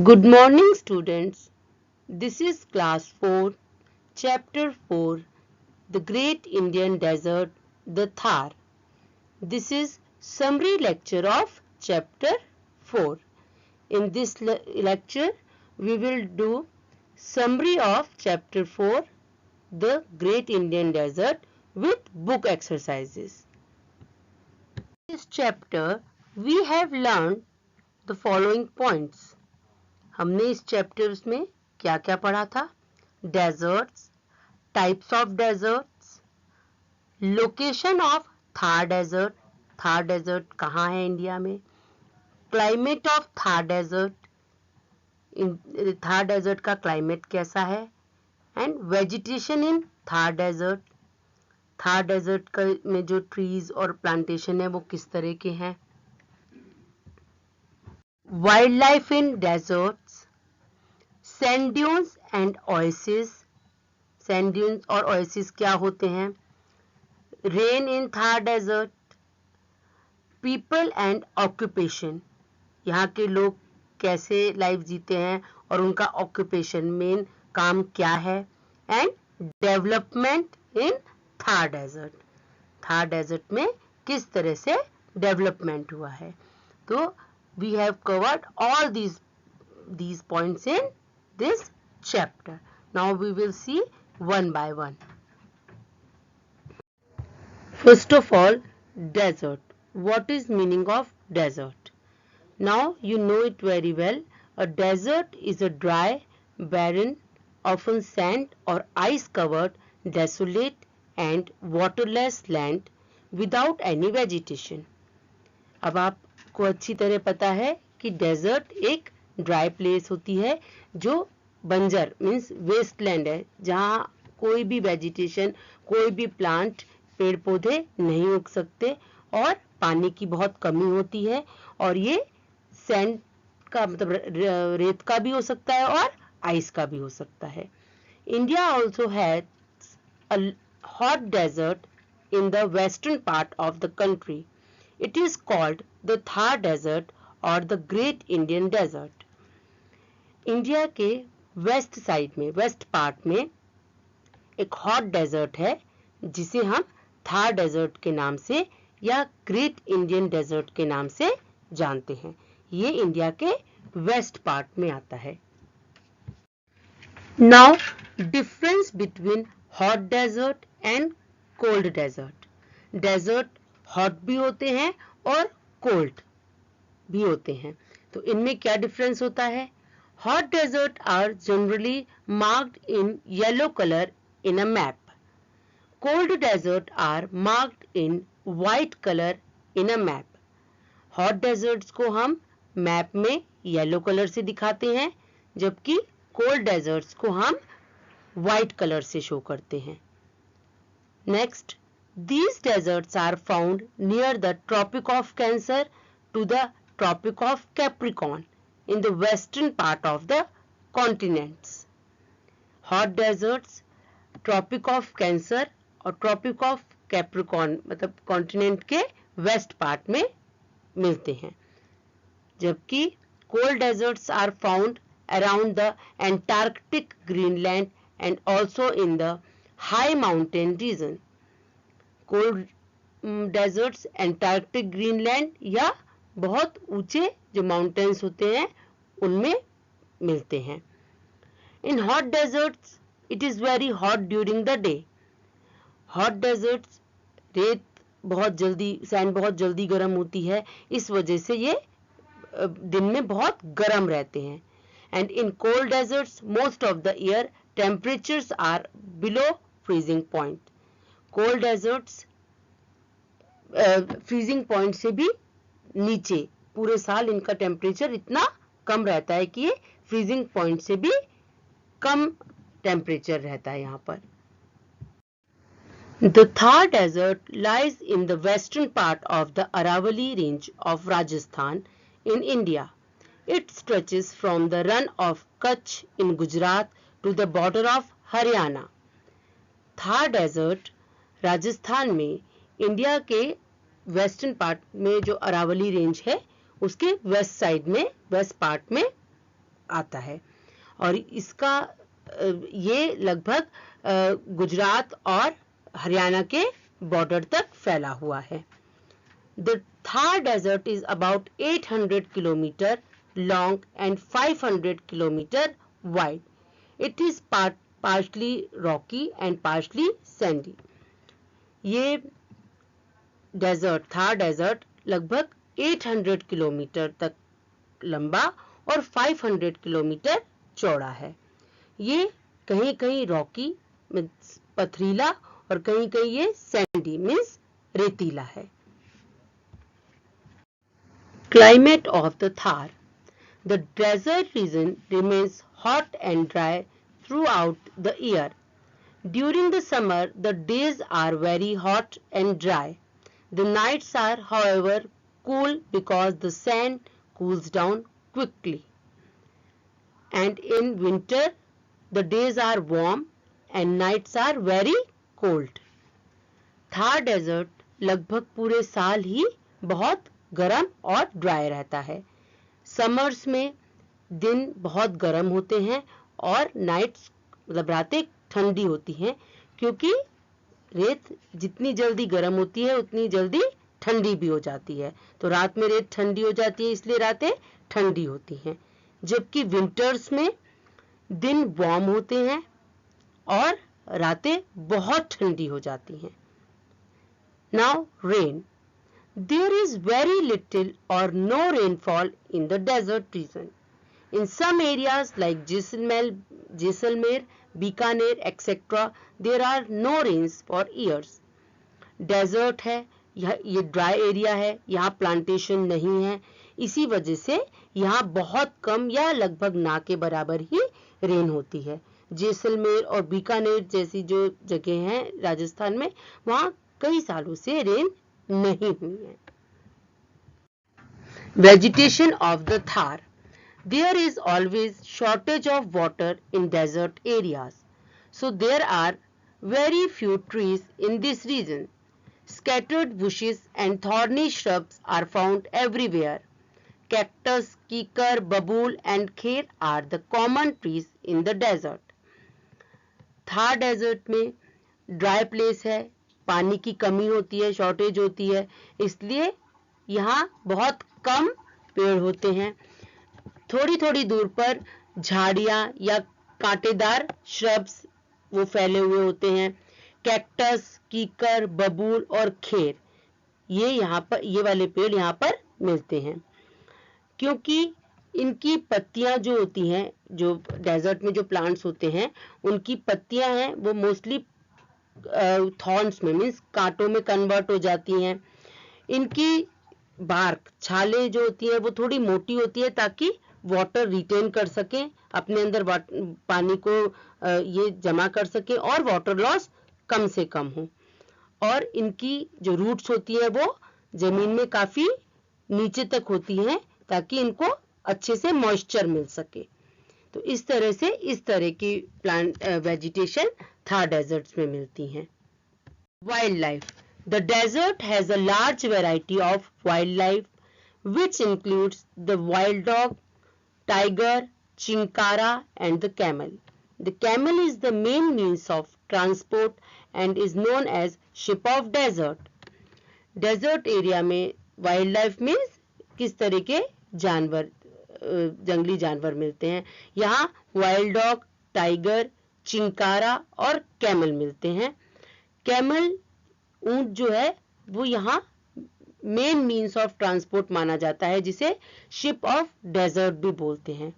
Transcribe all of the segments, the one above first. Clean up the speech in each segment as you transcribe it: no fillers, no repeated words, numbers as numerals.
Good morning, students. This is class 4, chapter 4, The Great Indian Desert, the Thar. This is summary lecture of chapter 4. In this lecture, we will do summary of chapter 4, The Great Indian Desert, with book exercises. In this chapter, we have learned the following points. हमने इस chapters में क्या क्या पढ़ा था? Deserts, types of deserts, location of Thar desert कहाँ है India में, क्लाइमेट ऑफ थार डेजर्ट का क्लाइमेट कैसा है, and vegetation in Thar desert में जो ट्रीज और प्लांटेशन है वो किस तरह के हैं, wildlife in deserts, sand dunes and oasis, sand dunes और ओएसिस क्या होते हैं, rain in Thar desert, people and occupation, यहाँ के लोग कैसे लाइफ जीते हैं और उनका ऑक्यूपेशन मेन काम क्या है, and development in Thar desert में किस तरह से डेवलपमेंट हुआ है. तो we have covered all these points in this chapter. Now we will see one by one. First of all, desert. What is meaning of desert? Now you know it very well. A desert is a dry, barren, often sand or ice covered, desolate and waterless land without any vegetation. अब आपको अच्छी तरह पता है कि desert एक dry place होती है जो बंजर मीन्स वेस्टलैंड है, जहाँ कोई भी वेजिटेशन, कोई भी प्लांट, पेड़ पौधे नहीं उग सकते और पानी की बहुत कमी होती है, और ये सैंड का मतलब रेत का भी हो सकता है और आइस का भी हो सकता है. India also has a hot desert in the western part of the country. It is called the Thar Desert or the Great Indian Desert. India के वेस्ट साइड में, वेस्ट पार्ट में एक हॉट डेजर्ट है जिसे हम Thar desert के नाम से या ग्रेट इंडियन डेजर्ट के नाम से जानते हैं. ये इंडिया के वेस्ट पार्ट में आता है. Now difference between hot desert and cold desert. Desert hot भी होते हैं और कोल्ड भी होते हैं, तो इनमें क्या डिफरेंस होता है? Hot desert are generally marked in yellow colour in a map. Cold desert are marked in white colour in a map. Hot deserts को हम मैप में येलो कलर से दिखाते हैं, जबकि कोल्ड डेजर्ट्स को हम व्हाइट कलर से शो करते हैं. Next, these deserts are found near the Tropic of Cancer to the Tropic of Capricorn in the western part of the continents. Hot deserts Tropic of Cancer और Tropic of Capricorn मतलब continent के west part में मिलते हैं, जबकि cold deserts are found around the Antarctic, Greenland and also in the high mountain region. Cold deserts Antarctic, Greenland या बहुत ऊंचे जो माउंटेन्स होते हैं उनमें मिलते हैं. In hot deserts it is very hot during the day. Hot deserts रेत बहुत जल्दी, सैंड बहुत जल्दी गर्म होती है, इस वजह से ये दिन में बहुत गर्म रहते हैं. And in cold deserts most of the year temperatures are below freezing point. Cold deserts freezing point से भी नीचे, पूरे साल इनका टेम्परेचर इतना कम रहता है कि ये फ्रीजिंग पॉइंट से भी कम टेम्परेचर रहता है यहाँ पर. The Thar Desert lies in the western part of the Aravalli range of Rajasthan in India. It stretches from the run of Kutch in Gujarat to the border of Haryana. Thar Desert Rajasthan में India के western part में जो Aravalli range है उसके west side में, west part में आता है और इसका ये लगभग गुजरात और हरियाणा के बॉर्डर तक फैला हुआ है। The Thar Desert is about 800 kilometer long and 500 kilometer wide. It is partially rocky and partially sandy. ये डेजर्ट, थार डेजर्ट लगभग 800 किलोमीटर तक लंबा और 500 किलोमीटर चौड़ा है। ये कहीं कहीं रॉकी पथरीला और कहीं कहीं ये सैंडी मीन्स रेतीला है। Climate of the Thar. The desert region remains hot and dry throughout the year. During the summer, the days are very hot and dry. The nights are, however, cool because the sand cools down quickly. And in winter, the days are warm and nights are very cold. Thar desert लगभग पूरे साल ही बहुत गर्म और dry रहता है। Summers में दिन बहुत गर्म होते हैं और नाइट्स मतलब रातें ठंडी होती हैं, क्योंकि रेत जितनी जल्दी गर्म होती है उतनी जल्दी ठंडी भी हो जाती है। तो रात में रेत ठंडी हो जाती है, इसलिए रातें ठंडी होती हैं। जबकि विंटर्स में दिन वार्म होते हैं और रातें बहुत ठंडी हो जाती हैं। Now rain. There is very little or no rainfall in the desert region. In some areas like Jaisalmer, Bikaner, etc., there are no rains for years. Desert है, ये ड्राई एरिया है, यहाँ प्लांटेशन नहीं है, इसी वजह से यहाँ बहुत कम या लगभग ना के बराबर ही रेन होती है। जैसलमेर और बीकानेर जैसी जो जगह हैं राजस्थान में, वहाँ कई सालों से रेन नहीं हुई है। Vegetation of the Thar. There is always shortage of water in desert areas, so there are very few trees in this region. Scattered bushes and thorny shrubs are found everywhere. Cactus, kikar, babul and kher are the common trees in the desert. Thar desert में dry place है, पानी की कमी होती है, shortage होती है, इसलिए यहाँ बहुत कम पेड़ होते हैं। थोड़ी थोड़ी दूर पर झाड़ियाँ या कांटेदार श्रब्स वो फैले हुए होते हैं। कैक्टस, कीकर, बबूल और खेर ये वाले पेड़ यहाँ पर मिलते हैं, क्योंकि इनकी पत्तियां जो होती हैं, जो डेजर्ट में जो प्लांट्स होते हैं उनकी पत्तियां हैं वो मोस्टली थॉर्न्स में मीन्स कांटों में कन्वर्ट हो जाती हैं। इनकी बार्क छालें जो होती है वो थोड़ी मोटी होती है ताकि वाटर रिटेन कर सकें, अपने अंदर पानी को ये जमा कर सकें और वाटर लॉस कम से कम हो। और इनकी जो रूट्स होती है वो जमीन में काफी नीचे तक होती हैं ताकि इनको अच्छे से मॉइस्चर मिल सके। तो इस तरह से इस तरह की प्लांट वेजिटेशन थार डेजर्ट्स में मिलती हैं। Wild life. The desert has a large variety of wildlife, which includes the wild dog, tiger, chinkara and the camel. The camel is the main means of transport and is known as ship of desert. Desert area में wildlife means किस तरह के जानवर, जंगली जानवर मिलते हैं। यहाँ वाइल्ड डॉग, टाइगर, चिंकारा और कैमल मिलते हैं। कैमल ऊंट जो है वो यहाँ मेन मीन्स ऑफ ट्रांसपोर्ट माना जाता है, जिसे शिप ऑफ डेजर्ट भी बोलते हैं,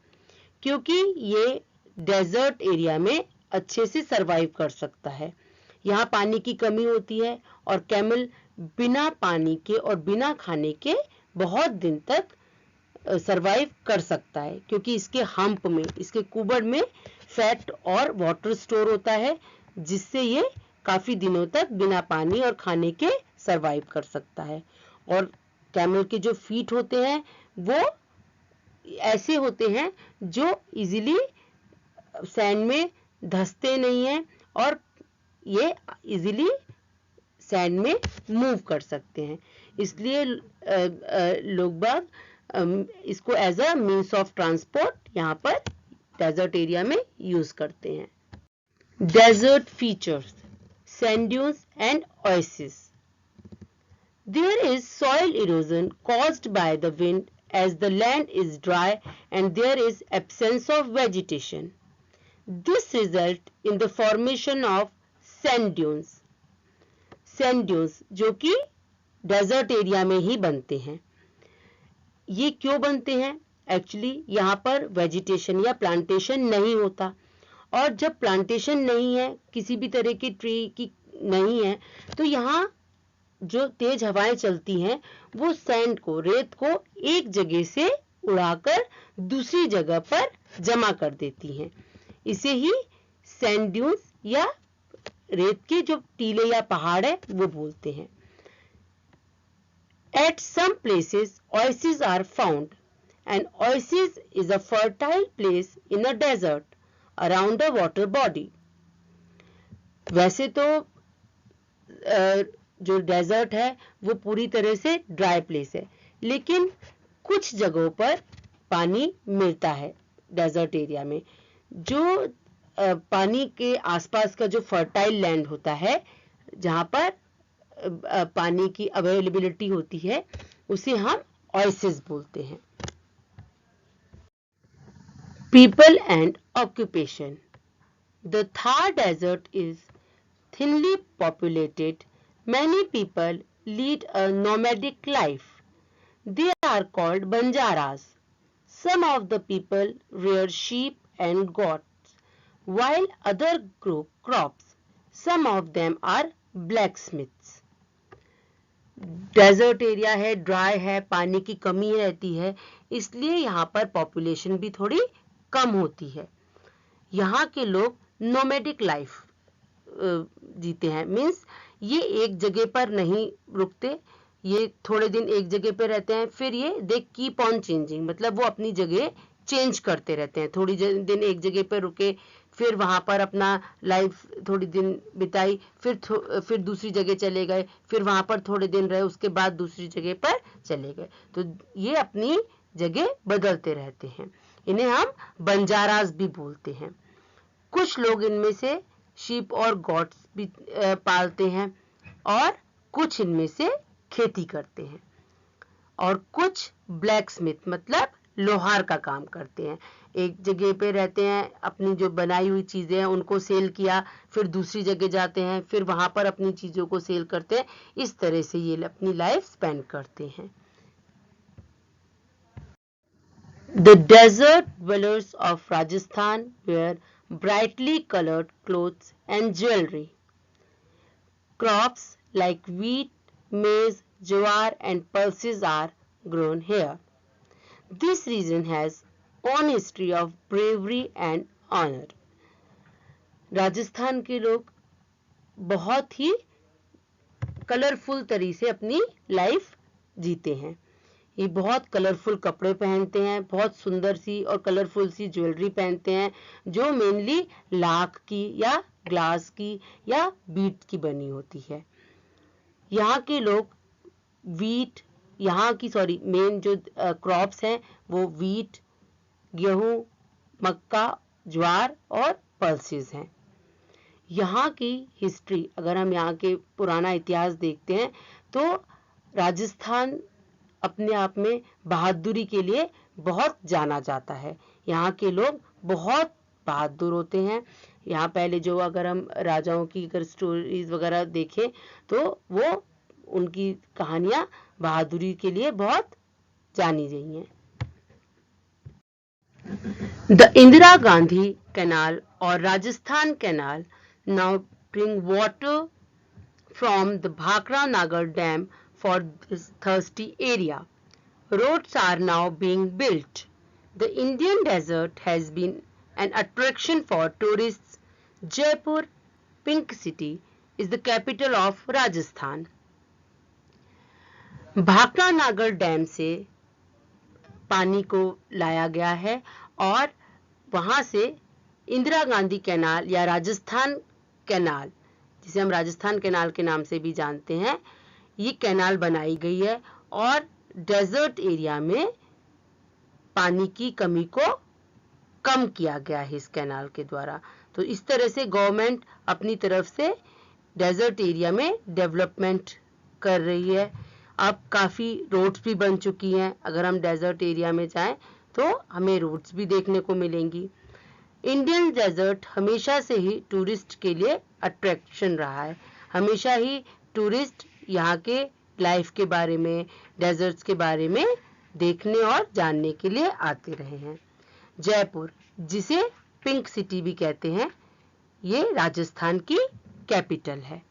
क्योंकि ये डेजर्ट एरिया में अच्छे से सरवाइव कर सकता है। यहाँ पानी की कमी होती है और कैमल बिना पानी के और बिना खाने के बहुत दिन तक सरवाइव कर सकता है, क्योंकि इसके हम्प में, इसके कुबड़ में फैट और वाटर स्टोर होता है, जिससे ये काफी दिनों तक बिना पानी और खाने के सरवाइव कर सकता है। और कैमल के जो फीट होते हैं वो ऐसे होते हैं जो इजीली सैंड में धंसते नहीं हैं और ये इजीली सैंड में मूव कर सकते हैं। इसलिए लोग बाग इसको as a means of transport यहाँ पर डेजर्ट एरिया में यूज करते हैं। Desert features, sand dunes and oasis. There is soil erosion caused by the wind as the land is dry and there is absence of vegetation. This results in the formation of sand dunes. Sand dunes जो कि desert area में ही बनते हैं। ये क्यों बनते हैं? Actually यहाँ पर वेजिटेशन या प्लांटेशन नहीं होता, और जब प्लांटेशन नहीं है, किसी भी तरह की ट्री की नहीं है, तो यहाँ जो तेज हवाएं चलती हैं वो सैंड को, रेत को एक जगह से उड़ाकर दूसरी जगह पर जमा कर देती हैं। इसे ही सैंड ड्यून्स या रेत के जो टीले या पहाड़ है वो बोलते हैं। At some places oases are found. An oasis is a fertile place in a desert around a water body. वैसे तो जो डेजर्ट है वो पूरी तरह से ड्राई प्लेस है, लेकिन कुछ जगहों पर पानी मिलता है डेजर्ट एरिया में। जो पानी के आसपास का जो फर्टाइल लैंड होता है, जहाँ पर पानी की अवेलेबिलिटी होती है, उसे हम ओएसिस बोलते हैं। People and occupation. The Thar desert is thinly populated. Many people lead a nomadic life. They are called banjaras. Some of the people rear sheep and goats, while others grow crops. Some of them are blacksmiths. Desert area है, dry है, पानी की कमी रहती है, इसलिए यहाँ पर पॉपुलेशन भी थोड़ी कम होती है। यहाँ के लोग नोमैडिक लाइफ जीते हैं, मीन्स ये एक जगह पर नहीं रुकते, ये थोड़े दिन एक जगह पे रहते हैं, फिर ये दे कीप ऑन चेंजिंग, मतलब वो अपनी जगह चेंज करते रहते हैं। थोड़ी दिन एक जगह पे रुके, फिर वहां पर अपना लाइफ थोड़ी दिन बिताई, फिर दूसरी जगह चले गए, फिर वहां पर थोड़े दिन रहे, उसके बाद दूसरी जगह पर चले गए। तो ये अपनी जगह बदलते रहते हैं। इन्हें हम बंजारास भी बोलते हैं। कुछ लोग इनमें से शीप और गॉट्स भी पालते हैं, और कुछ इनमें से खेती करते हैं, और कुछ ब्लैकस्मिथ मतलब लोहार का काम करते हैं। एक जगह पे रहते हैं, अपनी जो बनाई हुई चीजें हैं उनको सेल किया, फिर दूसरी जगह जाते हैं, फिर वहां पर अपनी चीजों को सेल करते हैं। इस तरह से ये अपनी लाइफ स्पेंड करते हैं। The desert dwellers of Rajasthan wear brightly colored clothes and jewelry. Crops like wheat, maize, jowar and pulses are grown here. This region has own history of bravery and honor. Rajasthan के लोग बहुत ही colourful तरीके से अपनी life जीते हैं। ये बहुत कलरफुल कपड़े पहनते हैं, बहुत सुंदर सी और कलरफुल सी ज्वेलरी पहनते हैं, जो मेनली लाख की या ग्लास की या बीट की बनी होती है। यहाँ के लोग वीट, मेन जो क्रॉप्स हैं वो वीट, गेहूं, मक्का, ज्वार और पल्सेस हैं। यहाँ की हिस्ट्री, अगर हम यहाँ के पुराना इतिहास देखते हैं तो राजस्थान अपने आप में बहादुरी के लिए बहुत जाना जाता है। यहाँ के लोग बहुत बहादुर होते हैं। यहाँ पहले जो, अगर हम राजाओं की अगर स्टोरीज वगैरह देखें तो वो उनकी कहानियां बहादुरी के लिए बहुत जानी गई हैं। द इंदिरा गांधी कैनाल और Rajasthan canal now bring water from the Bhakra Nagar Dam for this thirsty area. Roads are now being built. The Indian desert has been an attraction for tourists. Jaipur, Pink City, is the capital of Rajasthan. Bhakra नागर dam से पानी को लाया गया है और वहां से इंदिरा गांधी कैनाल या राजस्थान कैनाल, जिसे हम राजस्थान कैनाल के नाम से भी जानते हैं, ये कैनाल बनाई गई है और डेजर्ट एरिया में पानी की कमी को कम किया गया है इस कैनाल के द्वारा। तो इस तरह से गवर्नमेंट अपनी तरफ से डेजर्ट एरिया में डेवलपमेंट कर रही है। अब काफ़ी रोड्स भी बन चुकी हैं। अगर हम डेजर्ट एरिया में जाएं तो हमें रोड्स भी देखने को मिलेंगी। इंडियन डेजर्ट हमेशा से ही टूरिस्ट के लिए अट्रैक्शन रहा है। हमेशा ही टूरिस्ट यहाँ के लाइफ के बारे में, डेजर्ट्स के बारे में देखने और जानने के लिए आते रहे हैं। जयपुर, जिसे पिंक सिटी भी कहते हैं, ये राजस्थान की कैपिटल है।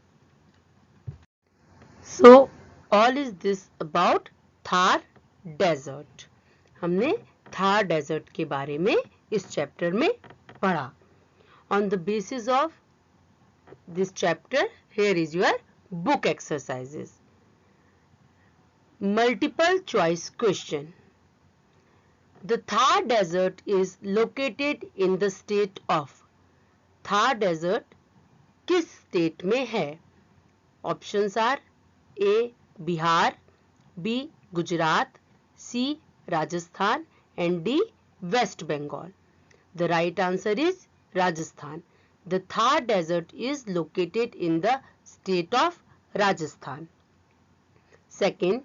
So all is this about Thar desert. हमने थार डेजर्ट के बारे में इस चैप्टर में पढ़ा। On the basis of this chapter, here is your book exercises. Multiple choice question. The Thar Desert is located in the state of. Thar Desert किस state में है? Options are A. Bihar, B. Gujarat, C. Rajasthan and D. West Bengal. The right answer is Rajasthan. The Thar Desert is located in the state of Rajasthan. Second,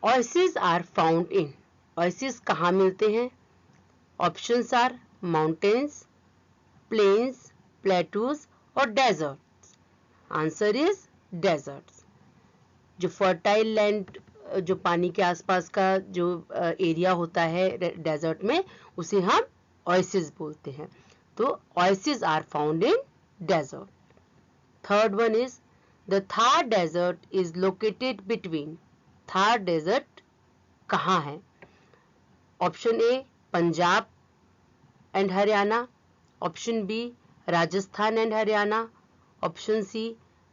oases are found in. Oasis कहाँ मिलते हैं? Options are mountains, plains, plateaus और deserts. Answer is deserts. जो fertile land, जो पानी के आसपास का जो एरिया होता है डेजर्ट में, उसे हम ओएसिस बोलते हैं। तो oasis are found in desert. Third one is the Thar desert is located between. Thar desert कहाँ है? Option A Punjab and Haryana, option B Rajasthan and Haryana, option C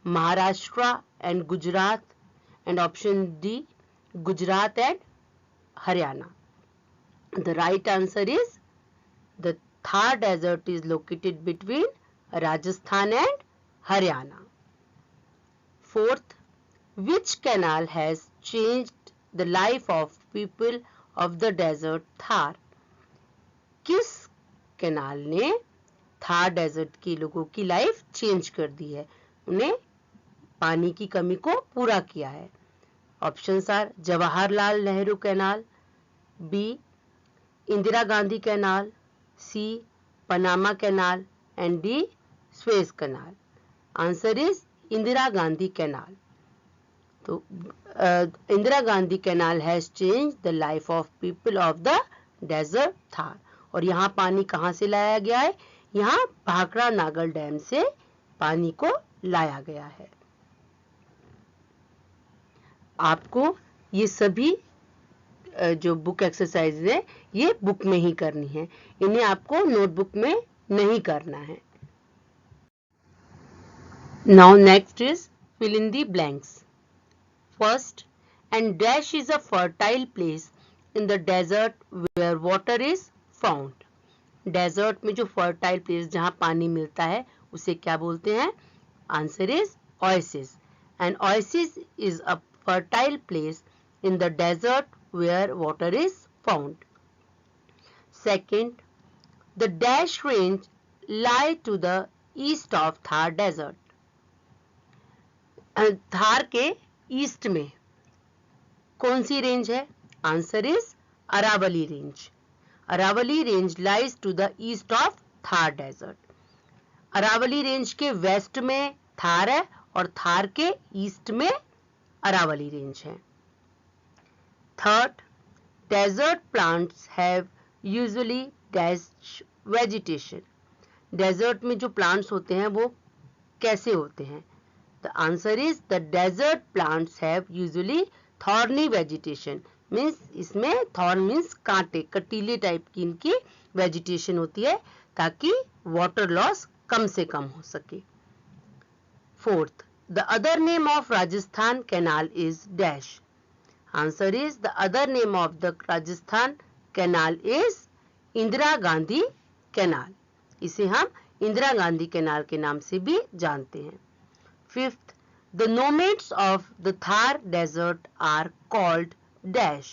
Maharashtra and Gujarat and option D Gujarat and Haryana. The right answer is the Thar desert is located between Rajasthan and Haryana. Fourth, which canal has changed the life of people of the desert Thar? किस canal ने Thar desert के लोगों की life change कर दी है, उन्हें पानी की कमी को पूरा किया है? Options are Jawaharlal Nehru canal, B Indira Gandhi canal, C Panama canal and D Suez canal. Answer is Indira Gandhi canal. तो Indira Gandhi canal has change the life of people of the desert Thar. और यहाँ पानी कहाँ से लाया गया है? यहाँ भाखड़ा नागल डैम से पानी को लाया गया है. आपको ये सभी जो बुक एक्सरसाइज है ये बुक में ही करनी है, इन्हें आपको नोटबुक में नहीं करना है. Now next is fill in the blanks. First, and dash is a fertile place in the desert where water is found. Desert में जो fertile place जहाँ पानी मिलता है उसे क्या बोलते हैं? Answer is oasis. An oasis is a fertile place in the desert where water is found. Second, the dash range lie to the east of Thar Desert. Thar के ईस्ट में कौन सी रेंज है? Answer is Aravalli range. Aravalli range lies to the east of Thar desert. Aravalli range के west में थार है और थार के ईस्ट में अरावली रेंज है. Third, desert plants have usually dash vegetation. Desert में जो प्लांट्स होते हैं वो कैसे होते हैं? The answer is the desert plants have usually thorny vegetation. Means इसमें thorn means कांटे, कटीले टाइप की इनकी vegetation होती है ताकि water loss कम से कम हो सके. Fourth, the other name of Rajasthan canal is dash. Answer is the other name of the Rajasthan canal is Indira Gandhi canal. इसे हम इंदिरा गांधी कैनाल के नाम से भी जानते हैं. Fifth, the nomads of the Thar Desert are called dash.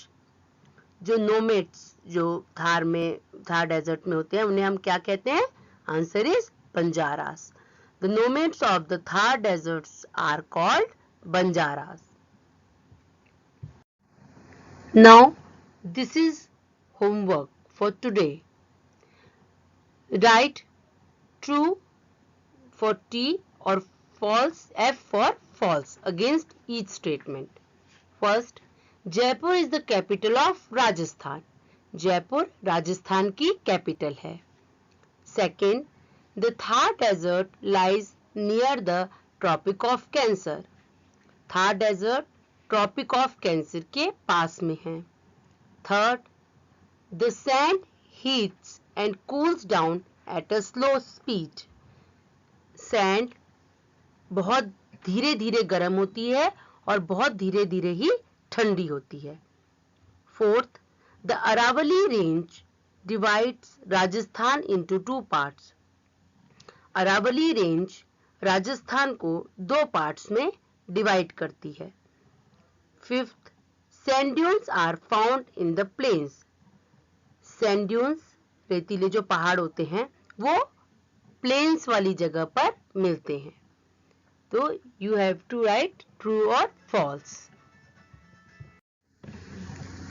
जो nomads जो थार डेजर्ट में होते हैं उन्हें हम क्या कहते हैं? Answer is Banjaras. The nomads of the Thar deserts are called Banjaras. Now, this is homework for today. Write true for T or false F for false against each statement. First, Jaipur is the capital of Rajasthan. Jaipur Rajasthan की capital है. Second, the Thar Desert lies near the Tropic of Cancer. Thar Desert Tropic of Cancer के पास में है. Third, the sand heats and cools down at a slow speed. Sand बहुत धीरे धीरे गर्म होती है और बहुत धीरे धीरे ही ठंडी होती है. Fourth, the Aravalli range divides Rajasthan into two parts. Aravalli range Rajasthan को दो पार्ट्स में डिवाइड करती है. Fifth, sand dunes are found in the plains. Sand dunes रेतीले जो पहाड़ होते हैं वो प्लेन्स वाली जगह पर मिलते हैं. तो you have to write true or false.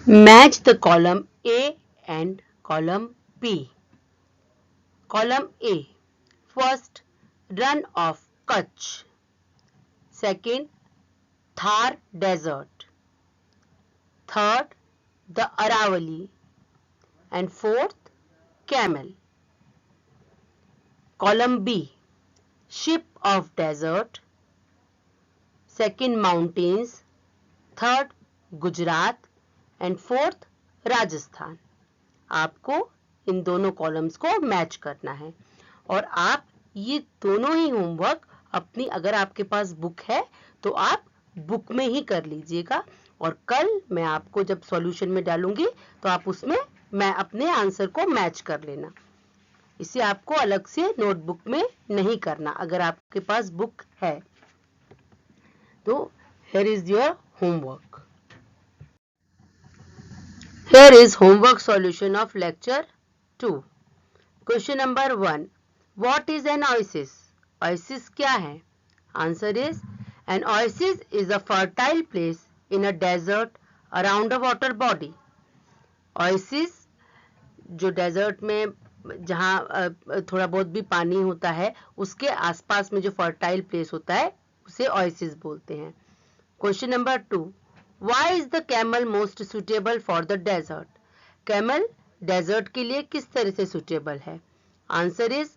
Match the column A and column B. Column A. First, Run of Kutch. Second, Thar Desert. Third, the Aravalli. And fourth, Camel. Column B. Ship of Desert. Second, Mountains. Third, Gujarat. And fourth, Rajasthan. आपको इन दोनों columns को match करना है और आप ये दोनों ही homework अपनी, अगर आपके पास बुक है तो आप बुक में ही कर लीजिएगा और कल मैं आपको जब सॉल्यूशन में डालूंगी तो आप उसमें मैं अपने आंसर को मैच कर लेना. इसे आपको अलग से नोटबुक में नहीं करना अगर आपके पास बुक है. तो here is your homework. Here is homework solution of lecture 2. Question number 1. What is an oasis? Oasis क्या है? Answer is, an oasis is a fertile place in a desert around a water body. Oasis जो desert में जहाँ थोड़ा बहुत भी पानी होता है उसके आसपास में जो फर्टाइल प्लेस होता है उसे oasis बोलते हैं. Question number 2. Why is the camel most suitable for the desert? Camel desert के लिए किस तरह से suitable है? Answer is,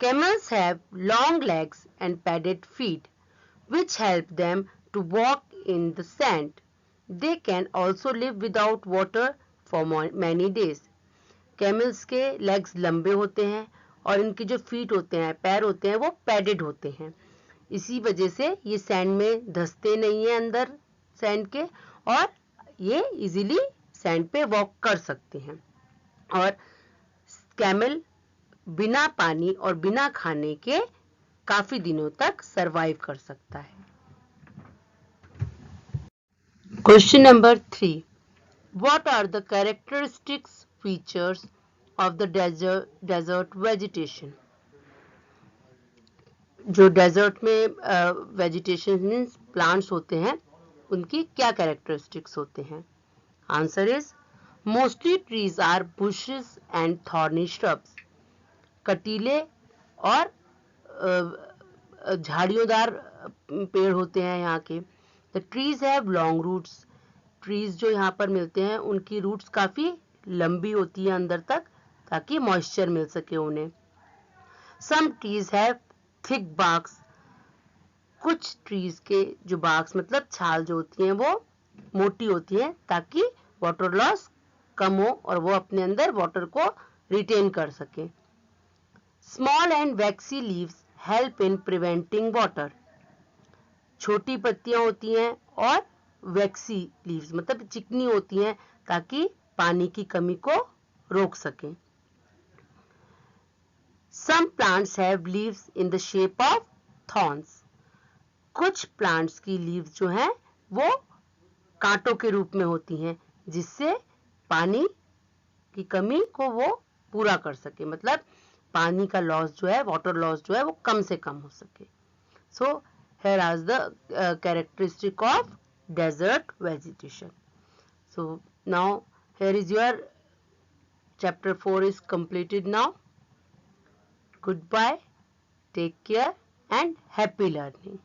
camels have long legs and padded feet, which help them to walk in the sand. They can also live without water for many days. Camels के legs लंबे होते हैं और इनके जो feet होते हैं, पैर होते हैं, वो padded होते हैं. इसी वजह से ये सैंड में धंसते नहीं हैं अंदर सैंड के और ये इजीली सैंड पे वॉक कर सकते हैं. और कैमल बिना पानी और बिना खाने के काफी दिनों तक सरवाइव कर सकता है. Question number 3. What are the characteristics features of the desert vegetation? जो डेजर्ट में वेजिटेशन मीन्स प्लांट्स होते हैं उनकी क्या कैरेक्टरिस्टिक्स होते हैं? Answer is, mostly trees are bushes and thorny shrubs. कटीले और झाड़ियोंदार पेड़ होते हैं यहाँ के. The trees have long roots. Trees जो यहाँ पर मिलते हैं उनकी रूट्स काफी लंबी होती है अंदर तक ताकि मॉइस्चर मिल सके उन्हें. Some trees have thick barks. कुछ ट्रीज के जो बार्क्स मतलब छाल जो होती हैं वो मोटी होती है ताकि वाटर लॉस कम हो और वो अपने अंदर वाटर को रिटेन कर सके. Small and vaccine leaves help in preventing water. छोटी पत्तियां होती हैं और वैक्सी लीव्स मतलब चिकनी होती हैं ताकि पानी की कमी को रोक सकें. Some plants have leaves in the shape of thorns. कुछ प्लांट्स की लीव्स जो हैं वो कांटों के रूप में होती हैं जिससे पानी की कमी को वो पूरा कर सके, मतलब पानी का लॉस जो है, वाटर लॉस जो है वो कम से कम हो सके. सो here are the characteristic of desert vegetation. So now here is your chapter 4 is completed now. Goodbye, take care and happy learning.